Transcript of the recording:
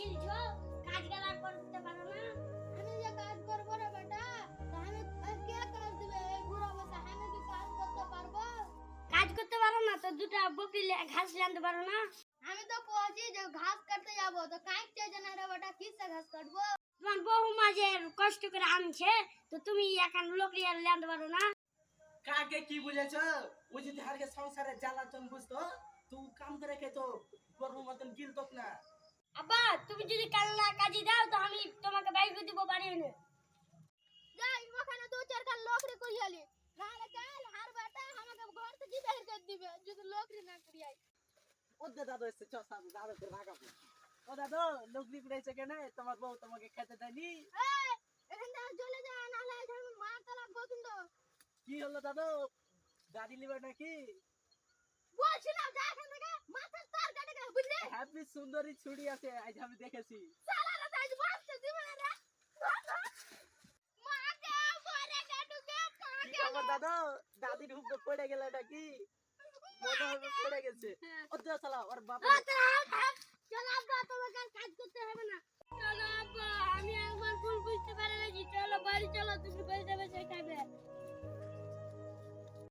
গেলছো কাজ গালা করতে পারো না? আমি যে কাজ করবো রে বেটা, তা আমি কে কাজ দিবে? এই বুড়া বসে আমি কি কাজ করতে পারবো? কাজ করতে পারো না তো দুটা বকরি ঘাস আনতে পারো না? আমি তো কইছি যে ঘাস কাটতে যাবো, তো কাইট চাইছে না রে বেটা, কিসে ঘাস কাটবো? তোমার বহু মাঝে কষ্ট করে আনছে, তো তুমি এখন লোকরি আর আনতে পারো না? কাকে কি বুঝেছ? ও যদি হারকে সংসারে জ্বালাতন বুঝতো, তুই কাম করে খেতো গরুর মতন গিলতো না। আব্বা তুমি যদি কাল না কাজে দাও তো আমি তোমাকে বাইর করে দিব বাড়ি এনে। যাই ওখানে দু চার কাল লোকরি করিয়ালি, নাহলে কাল হার বেটা আমাকে ঘর থেকে বের করে দিবে যদি লোকরি না করিয়াই। ওদের দাদু এসছে, চ সামনে দাদুকে ভাগাবো। ও দাদু, লোকরি করেছে কেন? তোমার বউ তোমাকে খেতে দেয়নি? এই এখান থেকে চলে যা, নাহলে এখানে মার তালাক বকিন্দ। কি হলো দাদু, গাড়ি নিবে নাকি? বলছিলাম যা এখান থেকে, মাথার তার কাটে গেল বুঝলি? হ্যাপি সুন্দরী ছুরি আছে, আজ আমি দেখেছি। সালারা তাই বাঁচতে দিবে না রে। মাকে পরে কাটুকে কি খবর দাদু, দাদির হুকে পড়ে গেল নাকি? মনে হবে পড়ে গেছে। ও দে শালা, ওর বাবা চলো আব্বা তোমাকে আর কাজ করতে হবে না। চলো আব্বা আমি একবার ভুল বুঝতে পারে গেছি, চলো বাড়ি চলো, তুমি বসে বসে খাবে।